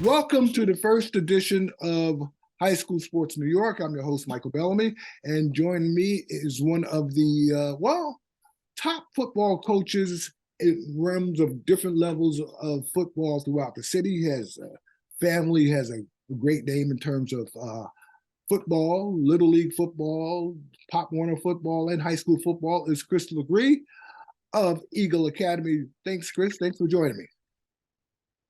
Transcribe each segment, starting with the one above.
Welcome to the first edition of High School Sports New York. I'm your host, Michael Bellamy, and joining me is one of the, top football coaches in realms of different levels of football throughout the city. He has a family, has a great name in terms of football, Little League football, Pop Warner football, and high school football. Is Chris Legree of Eagle Academy. Thanks, Chris. Thanks for joining me.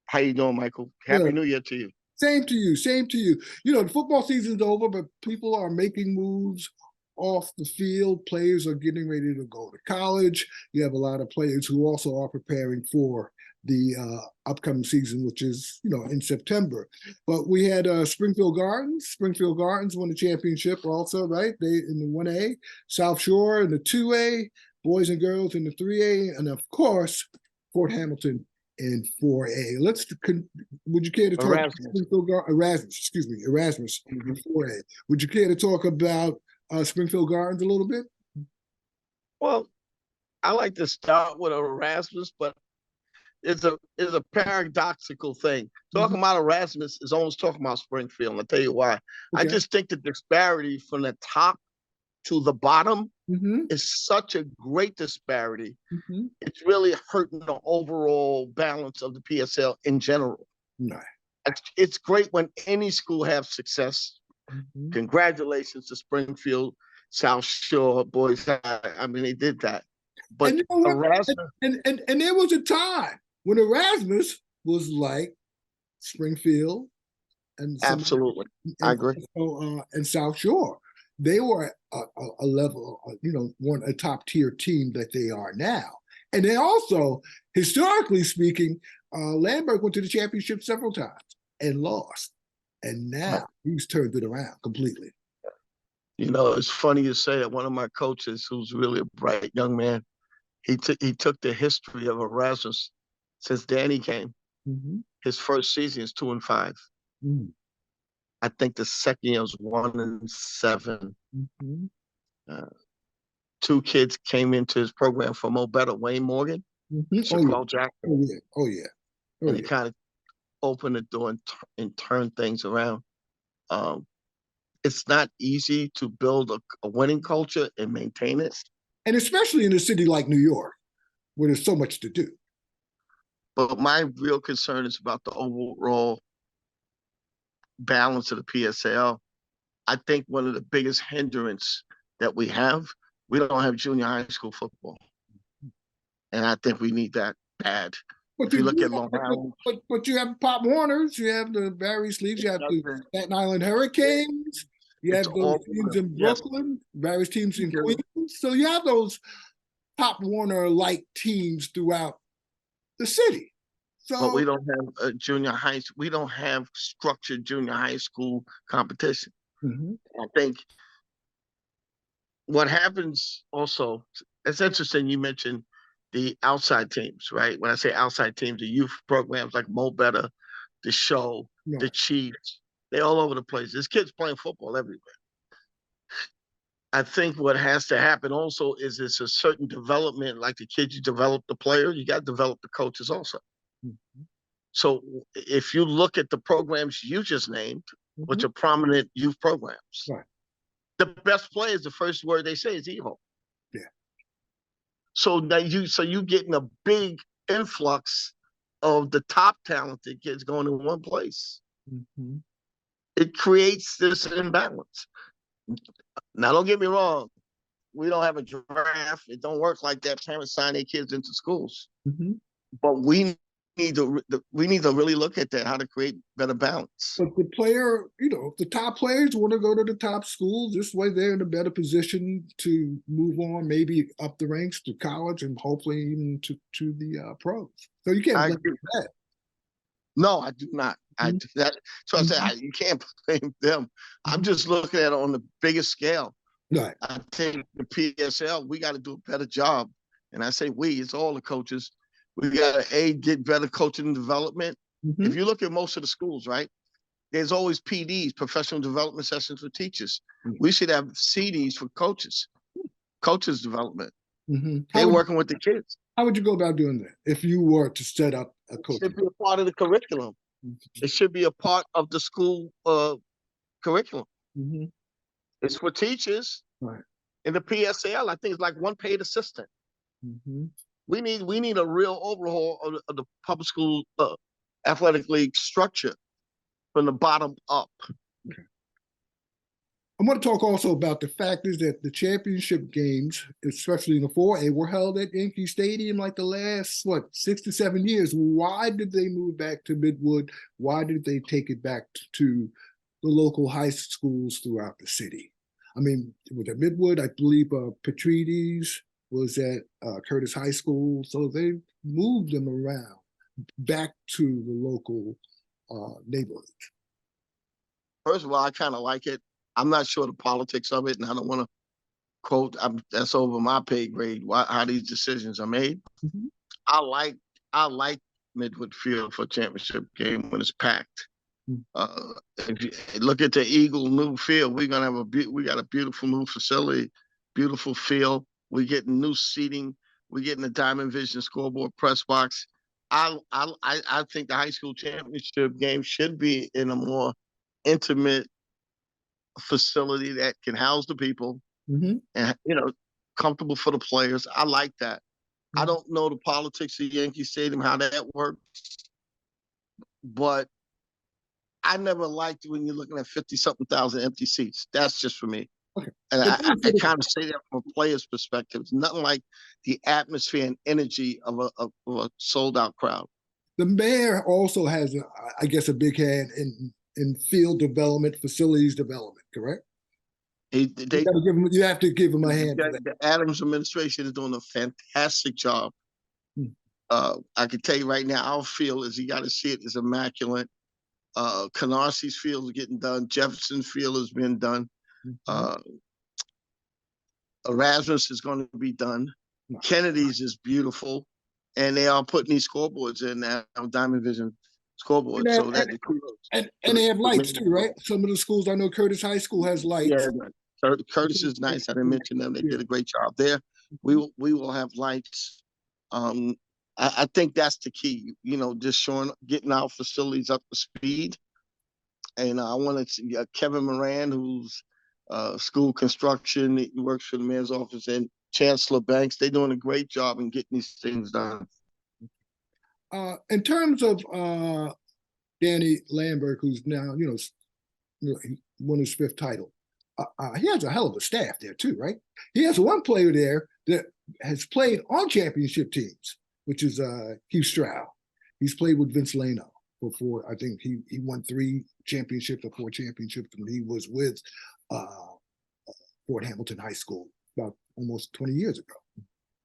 How you doing, Michael? Happy New Year to you. Same to you. Same to you. You know, the football season's over, but people are making moves off the field. Players are getting ready to go to college. You have a lot of players who also are preparing for the upcoming season, which is, in September. But we had Springfield Gardens. Springfield Gardens won the championship also, right? They in the 1A, South Shore in the 2A, boys and girls in the 3A, and of course, Fort Hamilton in 4A. Would you care to talk Erasmus, Erasmus in 4A. Would you care to talk about Springfield Gardens a little bit? Well, I like to start with Erasmus, but it's a paradoxical thing. Talking about Erasmus is almost talking about Springfield, and I'll tell you why. Okay. I just think the disparity from the top to the bottom is such a great disparity. It's really hurting the overall balance of the PSL in general. Right. It's great when any school has success. Congratulations to Springfield, South Shore, boys. I mean, they did that. But and Erasmus, and there was a time when Erasmus was like Springfield and absolutely, I agree. And South Shore. They were a level, weren't a top tier team that they are now. And they also, historically speaking, Landberg went to the championship several times and lost. And now he's turned it around completely. It's funny you say that. One of my coaches, who's really a bright young man, he took the history of Erasmus since Danny came. His first season is 2-5. I think the second year was 1-7. Two kids came into his program from Mo Better, Wayne Morgan, Shaquille Jackson. Oh yeah. And he kind of opened the door and turned things around. It's not easy to build a winning culture and maintain it. And especially in a city like New York, where there's so much to do. But my real concern is about the overall balance of the PSL. I think one of the biggest hindrance that we don't have junior high school football. And I think we need that bad. But if you look at Long Island. But you have Pop Warners, you have the various leagues, you have the Staten Island Hurricanes, you have those teams in Brooklyn, various teams in Queens. So you have those Pop Warner-like teams throughout the city. So, but we don't have a junior high. We don't have structured junior high school competition. I think what happens also, it's interesting you mentioned the outside teams, right? When I say outside teams, the youth programs like Mo Better, the Show, the Chiefs, they're all over the place. There's kids playing football everywhere. I think what has to happen also is it's a certain development, like the kids, you develop the player, you got to develop the coaches also. So if you look at the programs you just named, which are prominent youth programs, the best players, the first word they say is Evo. Yeah. So now you getting a big influx of the top talented kids going in one place. It creates this imbalance. Now, don't get me wrong. We don't have a draft. It don't work like that. Parents sign their kids into schools. But we need to really look at that, how to create better balance. But the player, the top players want to go to the top schools. This way they're in a better position to move on, maybe up the ranks to college and hopefully even to the pros. So you can't blame that. No, I do not. So I said, you can't blame them. I'm just looking at it on the biggest scale. Right. I think the PSL, we got to do a better job. And I say it's all the coaches. We got to, get better coaching and development. If you look at most of the schools, right, there's always PDs, professional development sessions for teachers. We should have CDs for coaches development. They're working with the kids. How would you go about doing that if you were to set up a coach? It should be a part of the curriculum. It should be a part of the school curriculum. Mm-hmm. It's for teachers. Right. In the PSAL, I think it's like one paid assistant. Mm-hmm. We need a real overhaul of the public school athletic league structure from the bottom up. Okay. I want to talk also about the fact is that the championship games, especially in the 4A, were held at Yankee Stadium like the last, 6 to 7 years. Why did they move back to Midwood? Why did they take it back to the local high schools throughout the city? I mean, with the Midwood, I believe Petrides was at Curtis High School. So they moved them around back to the local neighborhoods. First of all, I kind of like it. I'm not sure the politics of it, and I don't want to quote. That's over my pay grade. How these decisions are made. Mm-hmm. I like Midwood Field for a championship game when it's packed. If you look at the Eagle new field, we got a beautiful new facility, beautiful field. We're getting new seating. We're getting the Diamond Vision scoreboard press box. I think the high school championship game should be in a more intimate facility that can house the people Mm-hmm. and comfortable for the players. I like that. Mm-hmm. I don't know the politics of Yankee Stadium, how that works, but I never liked when you're looking at 50-something thousand empty seats. That's just for me. Okay. And I kind of say that from a player's perspective. It's nothing like the atmosphere and energy of a sold out crowd. The mayor also has, I guess, a big hand in field development, facilities development, correct? You have to give him a hand for that. The Adams administration is doing a fantastic job. I can tell you right now, our field, as you got to see it, is immaculate. Canarसी's field is getting done. Jefferson's field has been done. Erasmus is going to be done. Kennedy's is beautiful. And they are putting these scoreboards in now, Diamond Vision scoreboards. And they have lights too, right? Some of the schools, I know Curtis High School has lights. Yeah, Curtis is nice. I didn't mention them. They did a great job there. We will have lights. I think that's the key, just getting our facilities up to speed. And I want to Kevin Moran, who's school construction, he works for the mayor's office, and Chancellor Banks. They're doing a great job in getting these things done. In terms of Danny Lambert, who's now, he won his 5th title. He has a hell of a staff there too, right? He has one player there that has played on championship teams, which is Hugh Stroud. He's played with Vince Leno before. I think he won 3 championships or 4 championships when he was with Fort Hamilton High School about almost 20 years ago.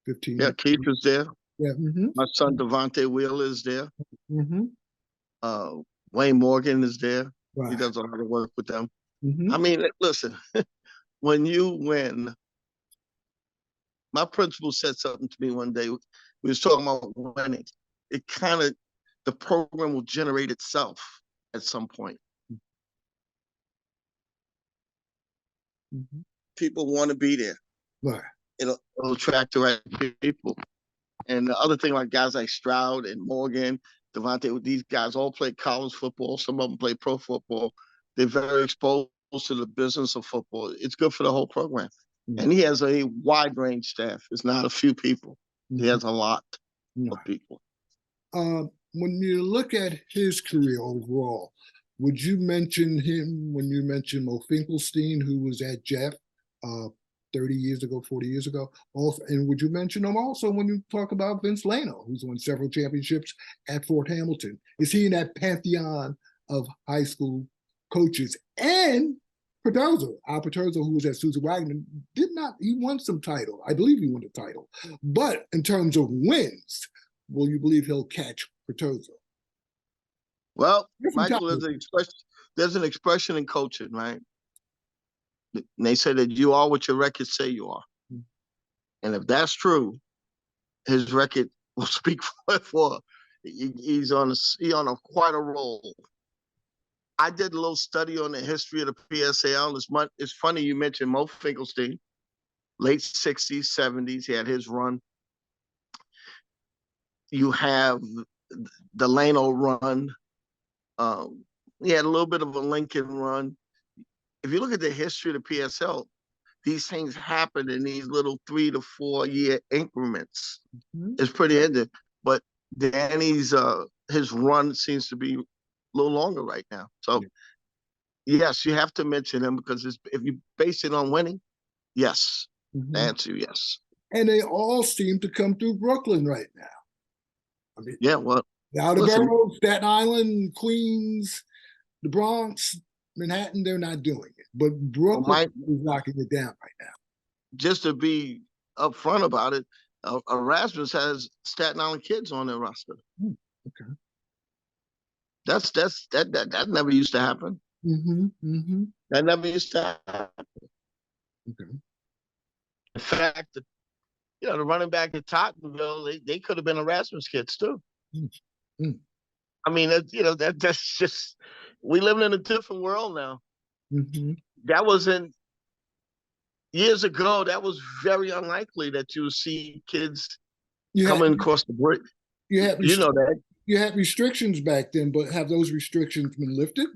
15. Yeah, Keith is there. Yeah. Mm-hmm. My son Devontae Wheeler is there. Mm-hmm. Wayne Morgan is there. Right. He does a lot of work with them. Mm-hmm. I mean, listen, when you win, my principal said something to me one day. We was talking about winning. It kind of, the program will generate itself at some point. Mm-hmm. People want to be there. Right. It'll attract the right people. And the other thing, like guys like Stroud and Morgan, Devontae, these guys all play college football. Some of them play pro football. They're very exposed to the business of football. It's good for the whole program. Mm-hmm. And he has a wide range staff. It's not a few people. Mm-hmm. He has a lot of people. When you look at his career overall, would you mention him when you mentioned Mo Finkelstein, who was at Jeff 30 years ago, 40 years ago? Also, and would you mention him also when you talk about Vince Leno, who's won several championships at Fort Hamilton? Is he in that pantheon of high school coaches? And Al Peterzo, who was at Susan Wagner, he won some title. I believe he won the title. But in terms of wins, will you believe he'll catch Peterzo? Well, Michael, there's an expression in coaching, right? And they say that you are what your records say you are. Mm-hmm. And if that's true, his record will speak for he's on quite a roll. I did a little study on the history of the PSAL. It's funny you mentioned Mo Finkelstein, late 60s, 70s. He had his run. You have the Leno run. Um, he had a little bit of a Lincoln run. If you look at the history of the PSL, these things happen in these little 3 to 4 year increments. Mhm. It's pretty ended. But Danny's his run seems to be a little longer right now. So yes, you have to mention him because if you base it on winning, yes. The Mhm. answer yes. And they all seem to come through Brooklyn right now. I mean, Yeah, well, the outer listen, boroughs, Staten Island, Queens, the Bronx, Manhattan, they're not doing it. But Brooklyn Mike, is knocking it down right now. just to be upfront about it, Erasmus has Staten Island kids on their roster. Okay. That never used to happen. Mm-hmm. Mm-hmm. That never used to happen. Okay. In fact, the running back at Tottenville, they could have been Erasmus kids too. Mm-hmm. I mean, that's just we live in a different world now. Mm-hmm. That wasn't years ago. That was very unlikely that you would see kids You had coming across the bridge. you had You know that. you had restrictions back then, but have those restrictions been lifted?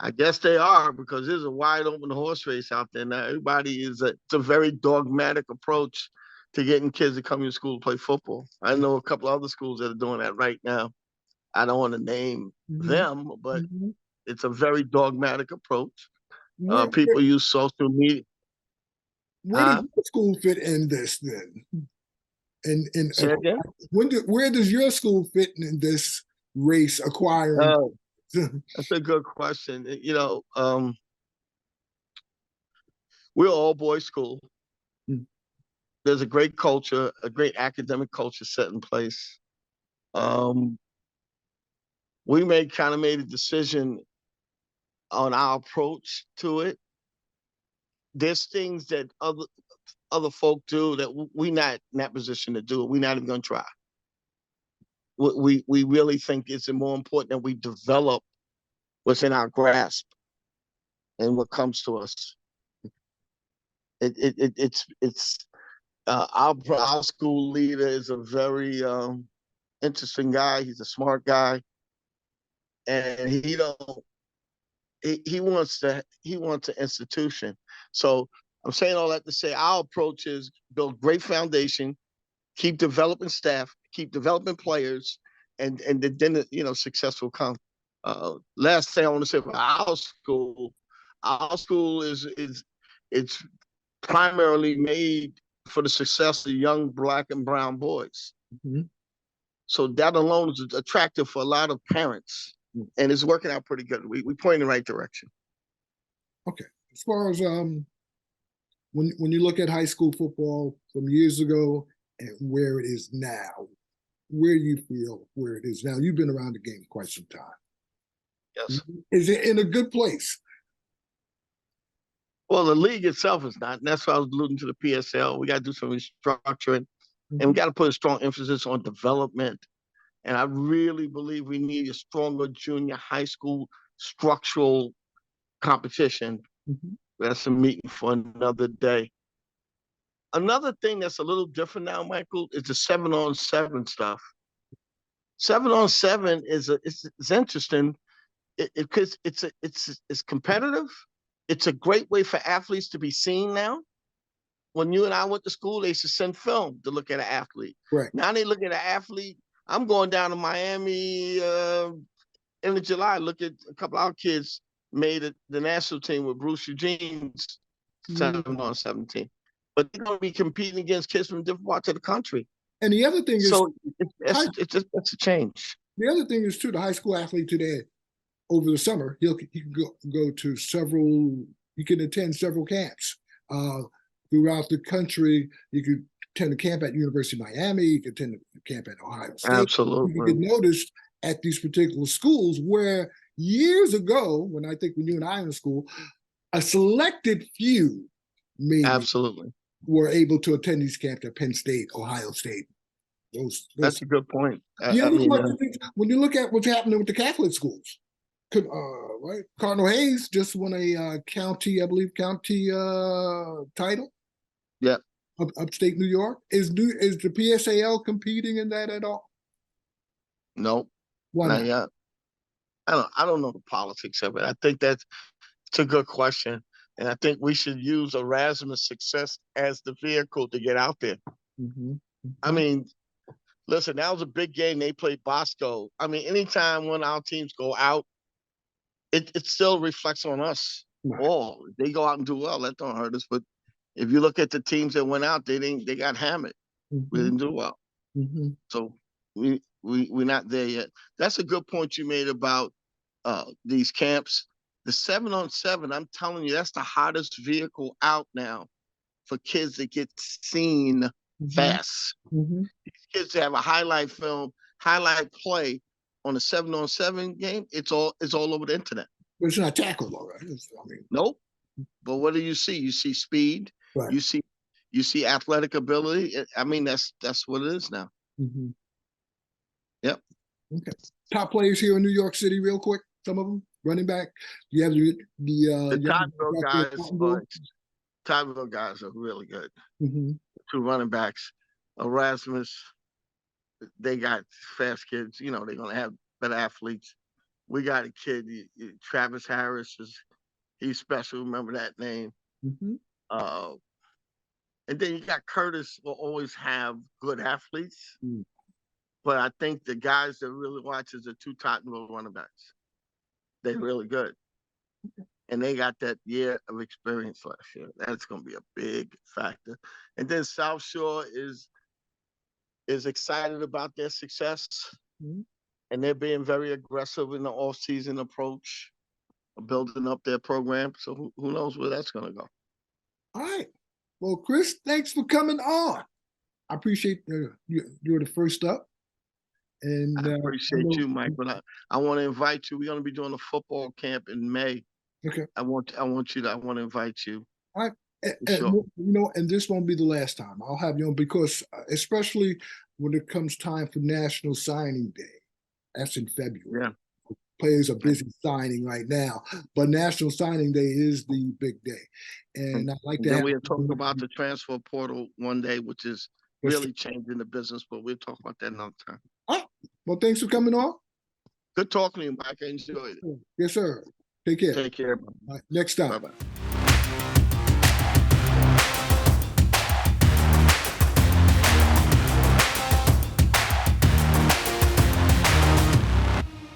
I guess they are because there's a wide open horse race out there now. Everybody it's a very dogmatic approach to getting kids to come to school to play football. I know a couple other schools that are doing that right now. I don't want to name Mm-hmm. them, but Mm-hmm. it's a very dogmatic approach. Where, People use social media. where does your school fit in this then? And Say again? where does your school fit in this race acquiring? Uh, that's a good question. We're all boys school. There's a great culture, a great academic culture set in place. We made a decision on our approach to it. There's things that other folk do that we not in that position to do it. We're not even going to try. We really think it's more important that we develop what's in our grasp and what comes to us. It's our school leader is a very interesting guy. He's a smart guy, and he wants an institution. So I'm saying all that to say our approach is build great foundation, keep developing staff, keep developing players, and then success will come. Last thing I want to say about our school is it's primarily made for the success of young black and brown boys. Mm-hmm. So that alone is attractive for a lot of parents, and it's working out pretty good. We point in the right direction. Okay. As far as when you look at high school football from years ago and where it is now, where do you feel where it is now? You've been around the game quite some time. Yes. Is it in a good place? Well, the league itself is not, and that's why I was alluding to the PSL. We got to do some restructuring, and we got to put a strong emphasis on development. And I really believe we need a stronger junior high school structural competition. Mm-hmm. That's a meeting for another day. Another thing that's a little different now, Michael, is the 7-on-7 stuff. 7-on-7 is interesting because it's competitive. It's a great way for athletes to be seen now. When you and I went to school, they used to send film to look at an athlete. Right. Now they look at an athlete. I'm going down to Miami end of July. Look at a couple of our kids made the national team with Bruce Eugene's 7-on-17. But they're going to be competing against kids from different parts of the country. And the other thing is, so it's a change. The other thing is too, the high school athlete today, over the summer, he can go to several. You can attend several camps throughout the country. You could attend a camp at University of Miami. You could attend a camp at Ohio State. Absolutely. You can get noticed at these particular schools where years ago, when you and I were in school, a selected few maybe absolutely were able to attend these camps at Penn State, Ohio State. That's a good point. When you look at what's happening with the Catholic schools, right? Cardinal Hayes just won a county title. Yeah. Upstate New York. Is the PSAL competing in that at all? Nope. Why not? Yet. I don't know the politics of it. I think it's a good question. And I think we should use Erasmus' success as the vehicle to get out there. Mm-hmm. I mean, listen, that was a big game. They played Bosco. I mean, anytime when our teams go out, it still reflects on us. Right. Oh, they go out and do well. That don't hurt us. But if you look at the teams that went out, they got hammered. We didn't do well. So we're not there yet. That's a good point you made about these camps. The 7-on-7, I'm telling you, that's the hottest vehicle out now for kids that get seen fast. These kids have a highlight film, highlight play on a 7-on-7 game. It's all over the internet. But it's not tackle though, right? Nope. But what do you see? You see speed. Right. You see athletic ability. I mean, that's what it is now. Yep. Okay. Top players here in New York City, real quick. Some of them running back. You have the Tottenville guys. Tottenville guys are really good. 2 running backs. Erasmus. They got fast kids. You know, they're gonna have better athletes. We got a kid, Travis Harris he's special. Remember that name. And then you got Curtis will always have good athletes. But I think the guys that really watch is the 2 Tottenville running backs. They're really good. And they got that year of experience last year. That's going to be a big factor. And then South Shore is excited about their success. And they're being very aggressive in the off-season approach of building up their program. So who knows where that's going to go. All right. Well, Chris, thanks for coming on. I appreciate you're the first up. And I appreciate you, Mike. But I want to invite you. We're going to be doing a football camp in May. Okay. I want to invite you. All right. Sure. You know, and this won't be the last time. I'll have you on because especially when it comes time for National Signing Day, that's in February. Yeah. Players are busy signing right now, but National Signing Day is the big day. And I'd like to. Then we'll talk about the transfer portal one day, which is really changing the business, but we'll talk about that another time. All right. Well, thanks for coming on. Good talking to you, Mike. I enjoyed it. Yes, sir. Take care. Take care. All right. Next time. Bye-bye.